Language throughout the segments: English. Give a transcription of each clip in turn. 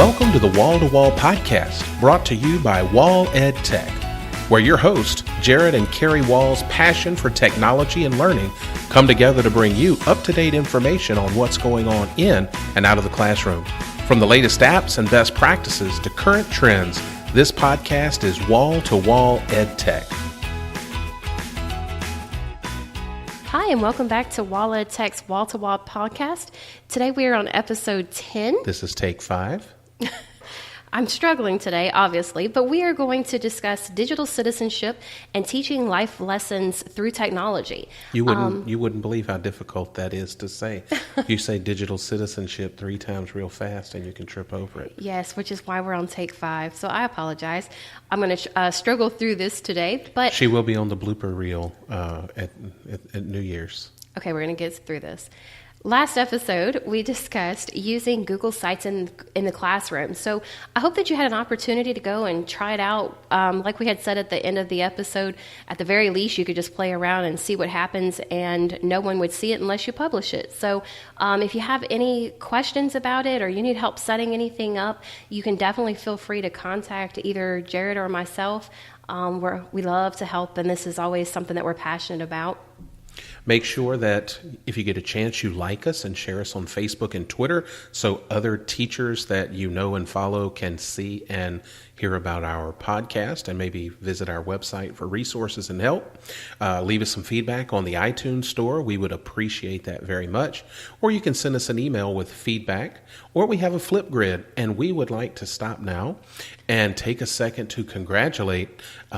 Welcome to the Wall to Wall podcast, brought to you by Wall Ed Tech, where your host, Jared and Kari Wall's passion for technology and learning come together to bring you up-to-date information on what's going on in and out of the classroom. From the latest apps and best practices to current trends, this podcast is Wall to Wall Ed Tech. Hi, and welcome back to Wall Ed Tech's Wall to Wall podcast. Today we are on episode 10. This is take 5. I'm struggling today, obviously, but we are going to discuss digital citizenship and teaching life lessons through technology. You wouldn't believe how difficult that is to say. You say digital citizenship 3 times real fast and you can trip over it. Yes, which is why we're on take 5. So I apologize. I'm going to struggle through this today, but she will be on the blooper reel at New Year's. Okay, we're going to get through this. Last episode, we discussed using Google Sites in the classroom. So I hope that you had an opportunity to go and try it out. Like we had said at the end of the episode, at the very least, you could just play around and see what happens, and no one would see it unless you publish it. So if you have any questions about it or you need help setting anything up, you can definitely feel free to contact either Jared or myself. We love to help, and this is always something that we're passionate about. Make sure that if you get a chance, you like us and share us on Facebook and Twitter so other teachers that you know and follow can see and hear about our podcast and maybe visit our website for resources and help. Leave us some feedback on the iTunes store. We would appreciate that very much. Or you can send us an email with feedback. Or we have a Flipgrid, and we would like to stop now and take a second to congratulate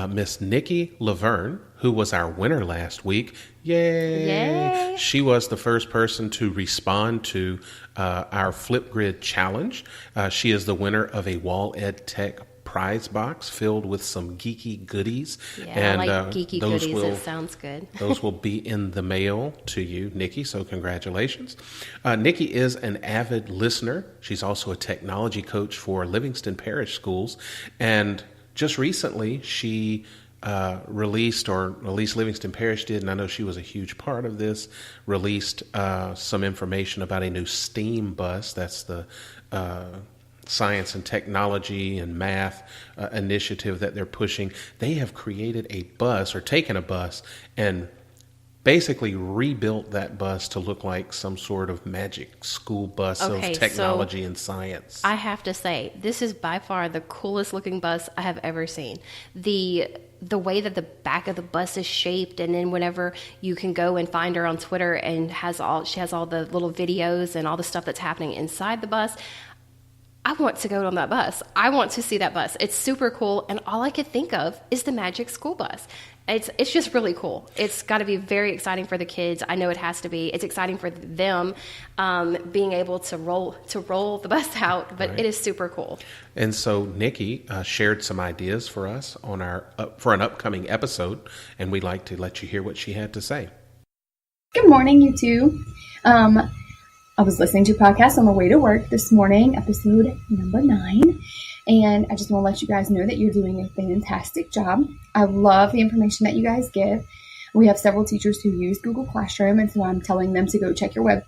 Miss Nikki Lavergne, who was our winner last week. Yay! Yay! She was the first person to respond to our Flipgrid challenge. She is the winner of a Wall Ed Tech prize box filled with some geeky goodies. Yeah, and I like geeky goodies. It sounds good. Those will be in the mail to you, Nikki, so congratulations. Nikki is an avid listener. She's also a technology coach for Livingston Parish Schools. And just recently, she released, or at least Livingston Parish did, and I know she was a huge part of this, released some information about a new STEAM bus. That's the science and technology and math initiative that they're pushing. They have created a bus, or taken a bus, and basically rebuilt that bus to look like some sort of magic school bus of technology and science. I have to say, this is by far the coolest looking bus I have ever seen. The way that the back of the bus is shaped, and then whenever you can go and find her on Twitter, and she has all the little videos and all the stuff that's happening inside the bus. I want to go on that bus. I want to see that bus. It's super cool, and all I could think of is the magic school bus. It's just really cool. It's got to be very exciting for the kids. I know it has to be. It's exciting for them being able to roll the bus out, but Right. It is super cool. And so Nikki shared some ideas for us on for an upcoming episode, and we'd like to let you hear what she had to say. Good morning, you two. I was listening to a podcast on the way to work this morning, episode number 9, and I just want to let you guys know that you're doing a fantastic job. I love the information that you guys give. We have several teachers who use Google Classroom, and so I'm telling them to go check your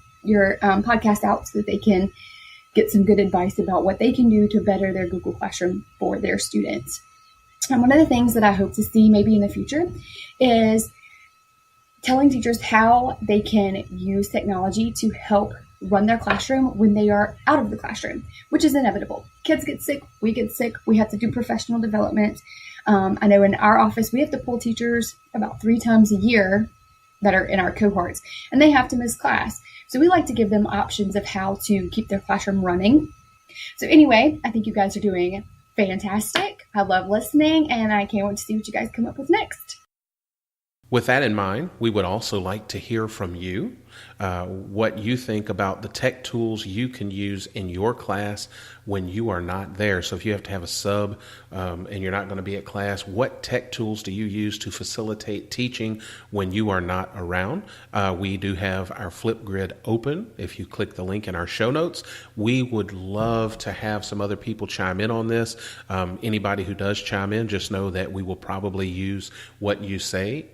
podcast out so that they can get some good advice about what they can do to better their Google Classroom for their students. And one of the things that I hope to see maybe in the future is telling teachers how they can use technology to help run their classroom when they are out of the classroom, which is inevitable. Kids get sick, we get sick, we have to do professional development. I know in our office, we have to pull teachers about 3 times a year that are in our cohorts, and they have to miss class. So we like to give them options of how to keep their classroom running. So anyway, I think you guys are doing fantastic. I love listening, and I can't wait to see what you guys come up with next. With that in mind, we would also like to hear from you, what you think about the tech tools you can use in your class when you are not there. So if you have to have a sub and you're not going to be at class, what tech tools do you use to facilitate teaching when you are not around? We do have our Flipgrid open. If you click the link in our show notes, we would love to have some other people chime in on this. Anybody who does chime in, just know that we will probably use what you say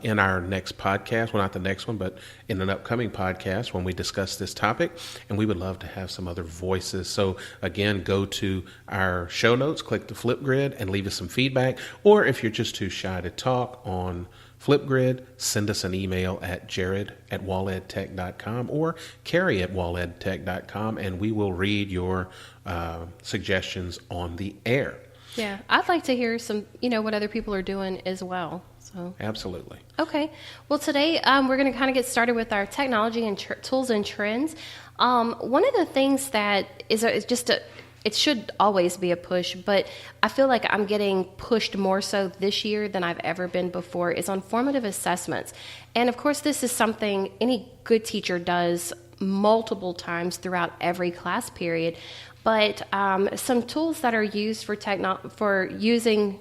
in our next podcast. Well, not the next one, but in an upcoming podcast when we discuss this topic, and we would love to have some other voices. So again, go to our show notes, click the Flipgrid, and leave us some feedback. Or if you're just too shy to talk on Flipgrid, send us an email at jared@walledtech.com or kari@walledtech.com, and we will read your suggestions on the air. Yeah, I'd like to hear some, what other people are doing as well. So Absolutely. Okay. Well, today we're going to kind of get started with our technology and tools and trends. One of the things that is it should always be a push, but I feel like I'm getting pushed more so this year than I've ever been before, is on formative assessments. And of course, this is something any good teacher does multiple times throughout every class period. But some tools that are used for using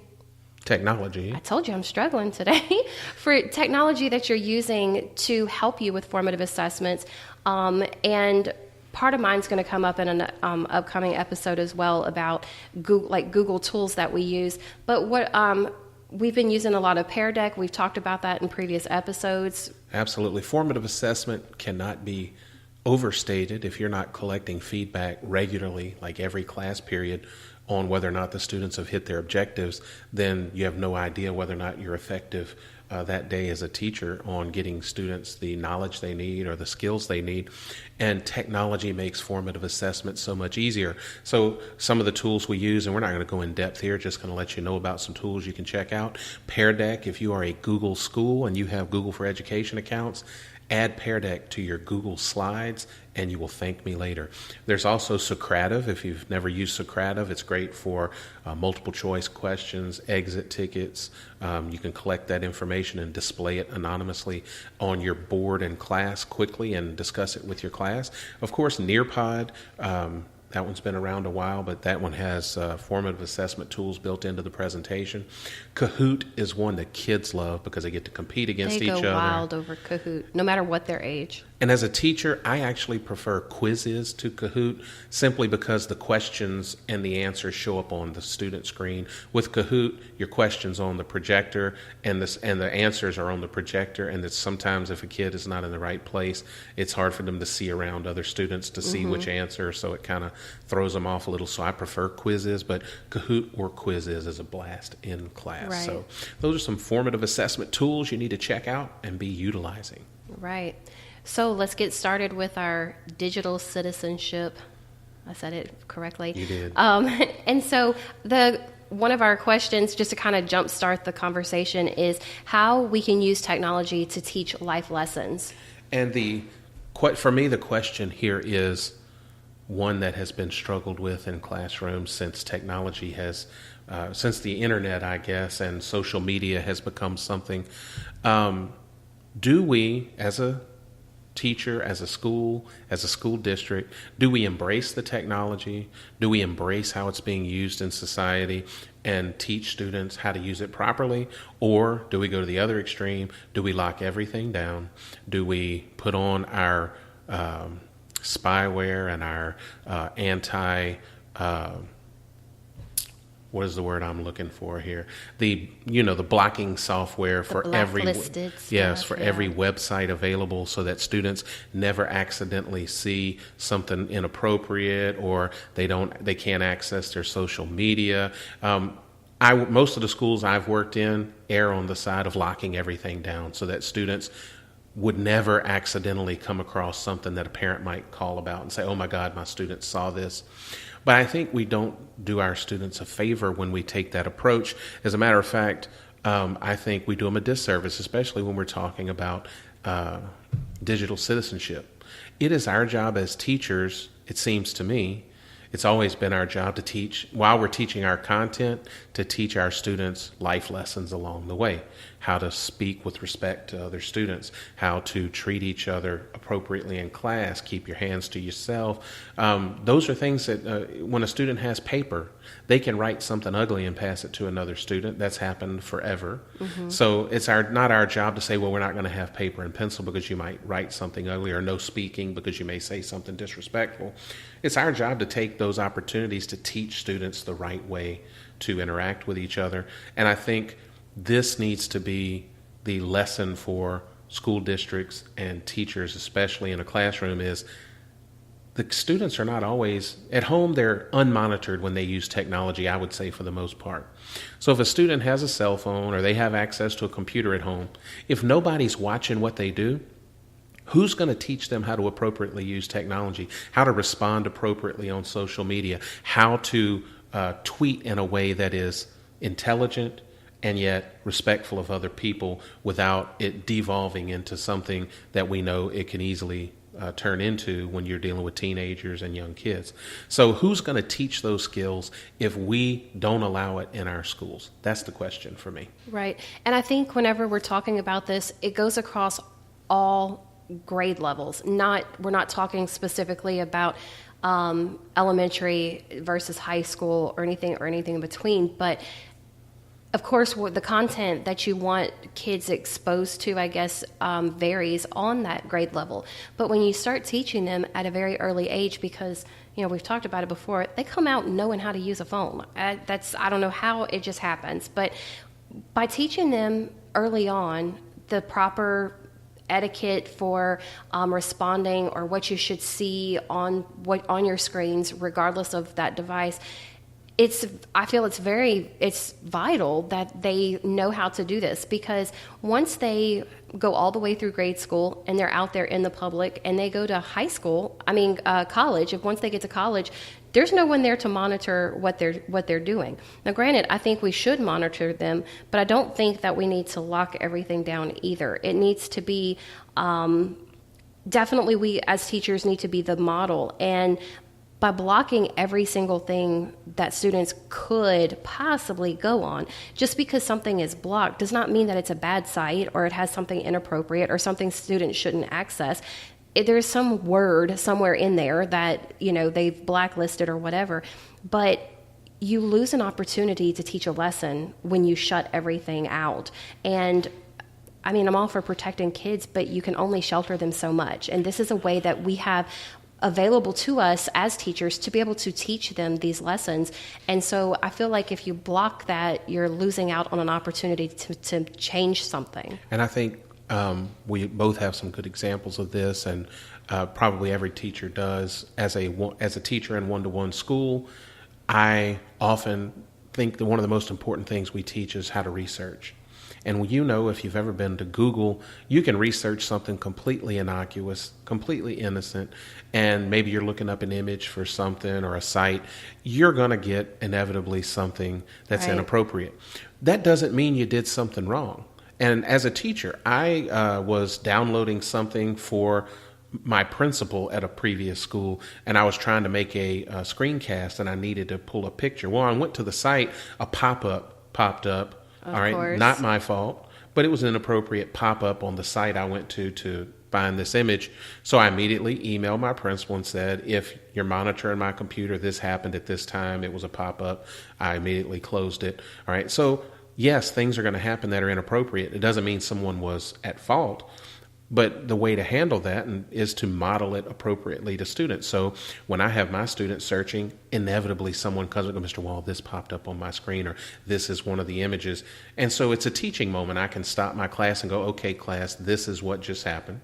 technology. I told you I'm struggling today. For technology that you're using to help you with formative assessments. And part of mine's going to come up in an upcoming episode as well about Google tools that we use. But what we've been using a lot of Pear Deck. We've talked about that in previous episodes. Absolutely. Formative assessment cannot be overstated. If you're not collecting feedback regularly, like every class period, on whether or not the students have hit their objectives, then you have no idea whether or not you're effective that day as a teacher on getting students the knowledge they need or the skills they need. And technology makes formative assessment so much easier. So some of the tools we use, and we're not going to go in depth here, just going to let you know about some tools you can check out. Pear Deck, if you are a Google school and you have Google for Education accounts, add Pear Deck to your Google Slides, and you will thank me later. There's also Socrative. If you've never used Socrative, it's great for multiple choice questions, exit tickets. You can collect that information and display it anonymously on your board in class quickly and discuss it with your class. Of course, Nearpod. That one's been around a while, but that one has formative assessment tools built into the presentation. Kahoot is one that kids love because they get to compete against each other. They go wild over Kahoot, no matter what their age. And as a teacher, I actually prefer Quizziz to Kahoot simply because the questions and the answers show up on the student screen. With Kahoot, your questions on the projector and the answers are on the projector, and that sometimes if a kid is not in the right place, it's hard for them to see around other students to see which answer, so it kind of throws them off a little. So I prefer Quizziz, but Kahoot or Quizziz is a blast in class. Right. So those are some formative assessment tools you need to check out and be utilizing. Right. So let's get started with our digital citizenship. I said it correctly. You did. And so one of our questions, just to kind of jumpstart the conversation, is how we can use technology to teach life lessons. And for me, the question here is one that has been struggled with in classrooms since technology has, since the internet, I guess, and social media has become something. Do we, as a teacher, as a school district, do we embrace the technology? Do we embrace how it's being used in society and teach students how to use it properly? Or do we go to the other extreme? Do we lock everything down? Do we put on our spyware and our what is the word I'm looking for here? The blocking software for every every website available, so that students never accidentally see something inappropriate, or they can't access their social media. Most of the schools I've worked in err on the side of locking everything down so that students would never accidentally come across something that a parent might call about and say, oh my God, my student saw this. But I think we don't do our students a favor when we take that approach. As a matter of fact, I think we do them a disservice, especially when we're talking about digital citizenship. It is our job as teachers, it seems to me, it's always been our job to teach, while we're teaching our content, to teach our students life lessons along the way. How to speak with respect to other students, how to treat each other appropriately in class, keep your hands to yourself. Those are things that when a student has paper, they can write something ugly and pass it to another student. That's happened forever. Mm-hmm. So it's not our job to say, well, we're not going to have paper and pencil because you might write something ugly, or no speaking because you may say something disrespectful. It's our job to take those opportunities to teach students the right way to interact with each other. And I think this needs to be the lesson for school districts and teachers, especially in a classroom, is the students are not always at home. They're unmonitored when they use technology, I would say, for the most part. So if a student has a cell phone or they have access to a computer at home, if nobody's watching what they do, who's going to teach them how to appropriately use technology, how to respond appropriately on social media, how to tweet in a way that is intelligent and yet respectful of other people without it devolving into something that we know it can easily turn into when you're dealing with teenagers and young kids. So who's going to teach those skills if we don't allow it in our schools? That's the question for me. Right. And I think whenever we're talking about this, it goes across all grade levels. We're not talking specifically about elementary versus high school or anything in between, but of course, the content that you want kids exposed to, I guess, varies on that grade level. But when you start teaching them at a very early age, because, we've talked about it before, they come out knowing how to use a phone. I don't know how it just happens. But by teaching them early on the proper etiquette for responding or what you should see on your screens, regardless of that device, I feel it's vital that they know how to do this, because once they go all the way through grade school and they're out there in the public and they go to college, once they get to college, there's no one there to monitor what they're doing. Now, granted, I think we should monitor them, but I don't think that we need to lock everything down either. It needs to be, definitely we as teachers need to be the model, and by blocking every single thing that students could possibly go on, just because something is blocked does not mean that it's a bad site or it has something inappropriate or something students shouldn't access. There's some word somewhere in there that, they've blacklisted or whatever, but you lose an opportunity to teach a lesson when you shut everything out. And I'm all for protecting kids, but you can only shelter them so much. And this is a way that we have available to us as teachers to be able to teach them these lessons. And so I feel like if you block that, you're losing out on an opportunity to change something. And I think we both have some good examples of this, and probably every teacher does. As a teacher in one-to-one school, I often think that one of the most important things we teach is how to research. And if you've ever been to Google, you can research something completely innocuous, completely innocent, and maybe you're looking up an image for something or a site. You're going to get inevitably something that's inappropriate. That doesn't mean you did something wrong. And as a teacher, I was downloading something for my principal at a previous school, and I was trying to make a screencast, and I needed to pull a picture. Well, I went to the site, a pop-up popped up. All right, not my fault, but it was an inappropriate pop-up on the site I went to find this image. So I immediately emailed my principal and said, if you're monitoring my computer, this happened at this time, it was a pop-up. I immediately closed it. All right, so yes, things are going to happen that are inappropriate. It doesn't mean someone was at fault, but the way to handle that is to model it appropriately to students. So when I have my students searching, inevitably someone comes up to Mr. Wall, this popped up on my screen, or this is one of the images. And so it's a teaching moment. I can stop my class and go, okay, class, this is what just happened.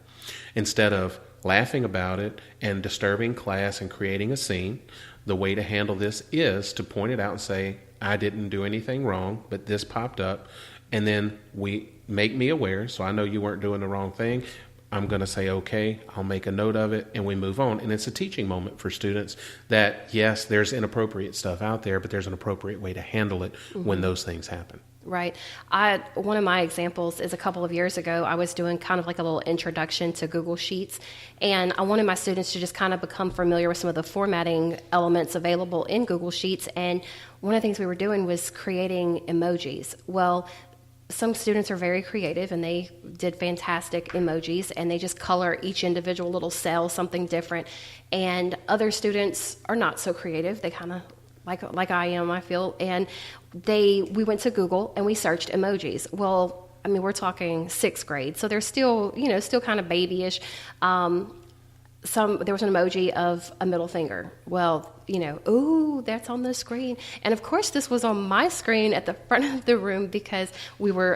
Instead of laughing about it and disturbing class and creating a scene, the way to handle this is to point it out and say, I didn't do anything wrong, but this popped up. And then we make me aware, so I know you weren't doing the wrong thing. I'm going to say, okay, I'll make a note of it, and we move on. And it's a teaching moment for students that, yes, there's inappropriate stuff out there, but there's an appropriate way to handle it when those things happen. Right. One of my examples is a couple of years ago, I was doing kind of like a little introduction to Google Sheets, and I wanted my students to just kind of become familiar with some of the formatting elements available in Google Sheets. And one of the things we were doing was creating emojis. Well, some students are very creative, and they did fantastic emojis, and they just color each individual little cell something different. And other students are not so creative. They kind of like I am, I feel. And we went to Google and we searched emojis. Well, we're talking 6th grade, so they're still kind of babyish. there was an emoji of a middle finger. Well, ooh, that's on the screen. And of course, this was on my screen at the front of the room because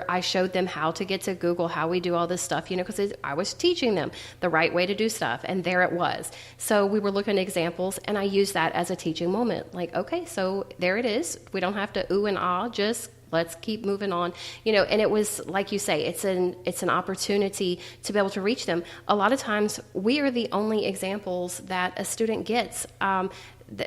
I showed them how to get to Google, how we do all this stuff, because I was teaching them the right way to do stuff. And there it was. So we were looking at examples, and I used that as a teaching moment. Like, okay, so there it is. We don't have to ooh and ah, just let's keep moving on, and it was, like you say, it's an opportunity to be able to reach them. A lot of times we are the only examples that a student gets.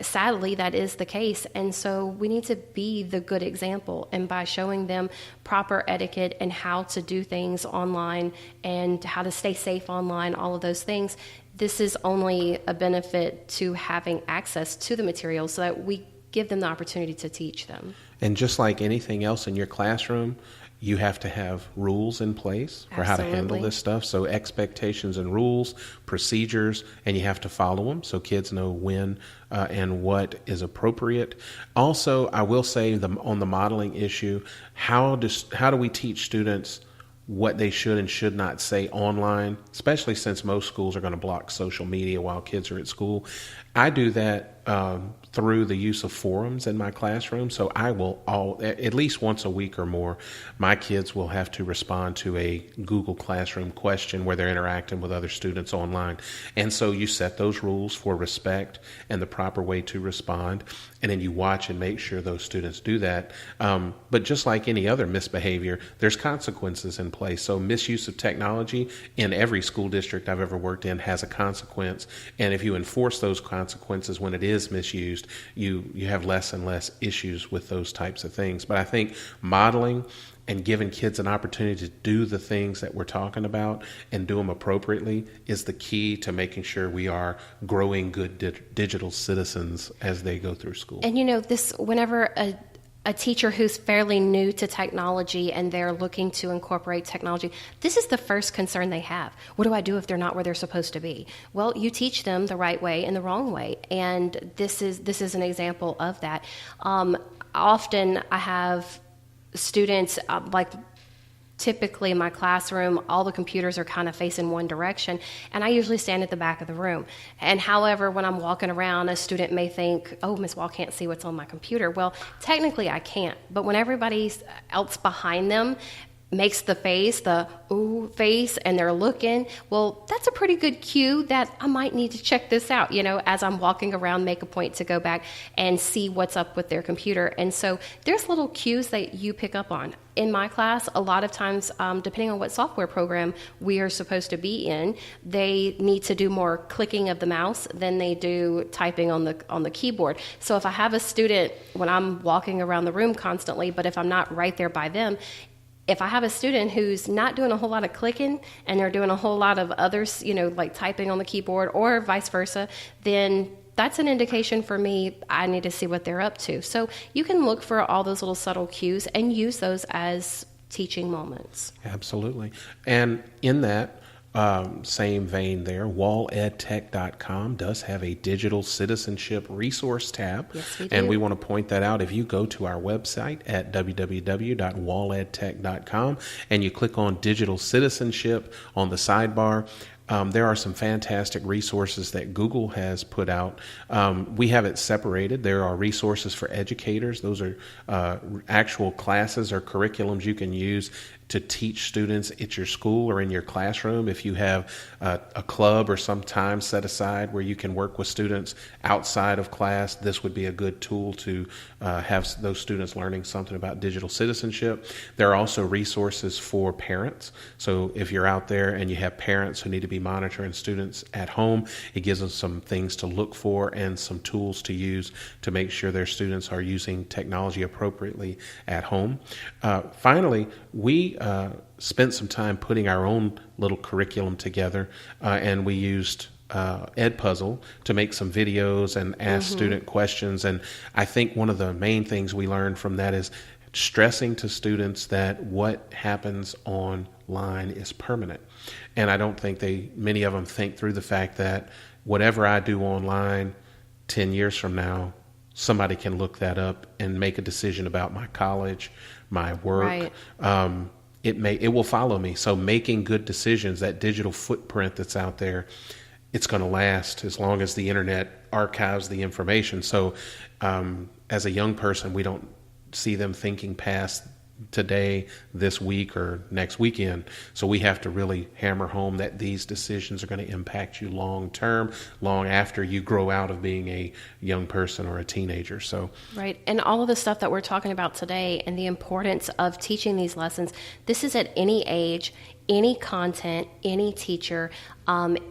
Sadly, that is the case. And so we need to be the good example. And by showing them proper etiquette and how to do things online and how to stay safe online, all of those things, this is only a benefit to having access to the materials so that we give them the opportunity to teach them. And just like anything else in your classroom, you have to have rules in place for how to handle this stuff. So expectations and rules, procedures, and you have to follow them so kids know when and what is appropriate. Also, I will say on the modeling issue, how do we teach students what they should and should not say online, especially since most schools are going to block social media while kids are at school? I do that through the use of forums in my classroom. So I will at least once a week or more, my kids will have to respond to a Google Classroom question where they're interacting with other students online. And so you set those rules for respect and the proper way to respond. And then you watch and make sure those students do that. But just like any other misbehavior, there's consequences in place. So misuse of technology in every school district I've ever worked in has a consequence. And if you enforce those consequences when it is misused, you have less and less issues with those types of things. But I think modeling and giving kids an opportunity to do the things that we're talking about and do them appropriately is the key to making sure we are growing good digital citizens as they go through school. And whenever a teacher who's fairly new to technology and they're looking to incorporate technology, this is the first concern they have. What do I do if they're not where they're supposed to be? Well, you teach them the right way and the wrong way. And this is an example of that. Often I have students, typically in my classroom, all the computers are kind of facing one direction, and I usually stand at the back of the room. And however, when I'm walking around, a student may think, oh, Ms. Wall can't see what's on my computer. Well, technically I can't, but when everybody else behind them makes the ooh face and they're looking, well, that's a pretty good cue that I might need to check this out, as I'm walking around, make a point to go back and see what's up with their computer. And so there's little cues that you pick up on. In my class, a lot of times, depending on what software program we are supposed to be in, they need to do more clicking of the mouse than they do typing on the keyboard. So if I have a student, when I'm walking around the room constantly, but if I'm not right there by them, if I have a student who's not doing a whole lot of clicking and they're doing a whole lot of others, like typing on the keyboard or vice versa, then that's an indication for me I need to see what they're up to. So you can look for all those little subtle cues and use those as teaching moments. Absolutely. And in that same vein there, walledtech.com does have a digital citizenship resource tab. Yes, we do. And we want to point that out. If you go to our website at www.walledtech.com and you click on digital citizenship on the sidebar, there are some fantastic resources that Google has put out. We have it separated. There are resources for educators. Those are actual classes or curriculums you can use to teach students at your school or in your classroom. If you have a club or some time set aside where you can work with students outside of class, this would be a good tool to have those students learning something about digital citizenship. There are also resources for parents. So if you're out there and you have parents who need to be monitoring students at home, it gives them some things to look for and some tools to use to make sure their students are using technology appropriately at home. Finally, we spent some time putting our own little curriculum together, and we used Edpuzzle to make some videos and ask student questions. And I think one of the main things we learned from that is stressing to students that what happens online is permanent. And I don't think many of them think through the fact that whatever I do online 10 years from now, somebody can look that up and make a decision about my college, my work. Right. It will follow me. So making good decisions, that digital footprint that's out there, it's going to last as long as the internet archives the information. So as a young person, we don't see them thinking past today, this week, or next weekend. So we have to really hammer home that these decisions are going to impact you long term, long after you grow out of being a young person or a teenager. So right. And all of the stuff that we're talking about today and the importance of teaching these lessons, this is at any age, any content, any teacher,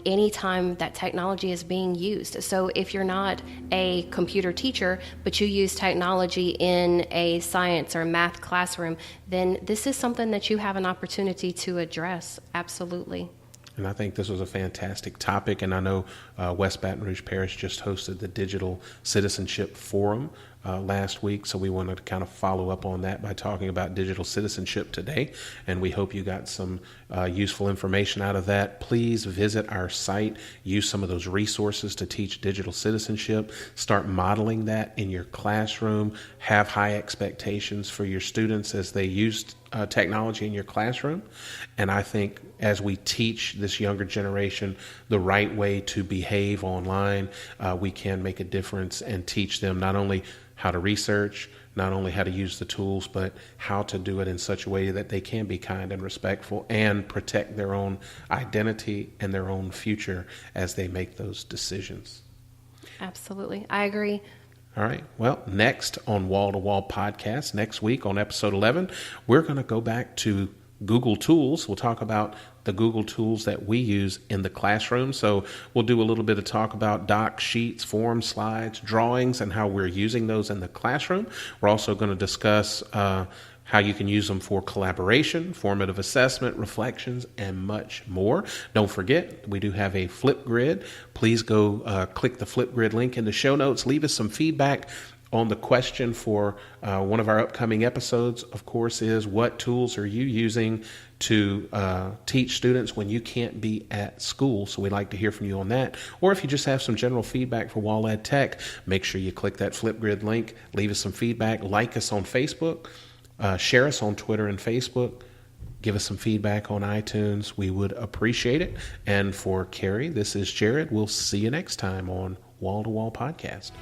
any time that technology is being used. So if you're not a computer teacher, but you use technology in a science or math classroom, then this is something that you have an opportunity to address. Absolutely. And I think this was a fantastic topic. And I know West Baton Rouge Parish just hosted the Digital Citizenship Forum last week. So we wanted to kind of follow up on that by talking about digital citizenship today. And we hope you got some useful information out of that. Please visit our site, use some of those resources to teach digital citizenship, start modeling that in your classroom, have high expectations for your students as they use technology in your classroom. And I think as we teach this younger generation the right way to behave online, we can make a difference and teach them not only how to research, not only how to use the tools, but how to do it in such a way that they can be kind and respectful and protect their own identity and their own future as they make those decisions. Absolutely. I agree. All right. Well, next on Wall to Wall Podcast, next week on episode 11, we're going to go back to Google Tools. We'll talk about the Google tools that we use in the classroom. So we'll do a little bit of talk about docs, sheets, forms, slides, drawings, and how we're using those in the classroom. We're also going to discuss how you can use them for collaboration, formative assessment, reflections, and much more. Don't forget, we do have a Flipgrid. Please go click the Flipgrid link in the show notes. Leave us some feedback on the question for one of our upcoming episodes, of course, is what tools are you using to teach students when you can't be at school? So we'd like to hear from you on that. Or if you just have some general feedback for Wall Ed Tech, make sure you click that Flipgrid link, leave us some feedback, like us on Facebook, share us on Twitter and Facebook, give us some feedback on iTunes. We would appreciate it. And for Kari, this is Jared. We'll see you next time on Wall to Wall Podcast.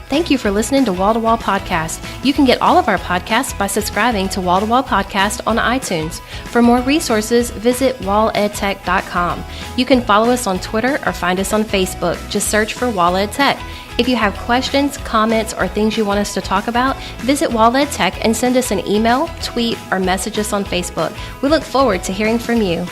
Thank you for listening to Wall to Wall Podcast. You can get all of our podcasts by subscribing to Wall to Wall Podcast on iTunes. For more resources, visit walledtech.com. You can follow us on Twitter or find us on Facebook. Just search for Wall Ed Tech. If you have questions, comments, or things you want us to talk about, visit Wall Ed Tech and send us an email, tweet, or message us on Facebook. We look forward to hearing from you.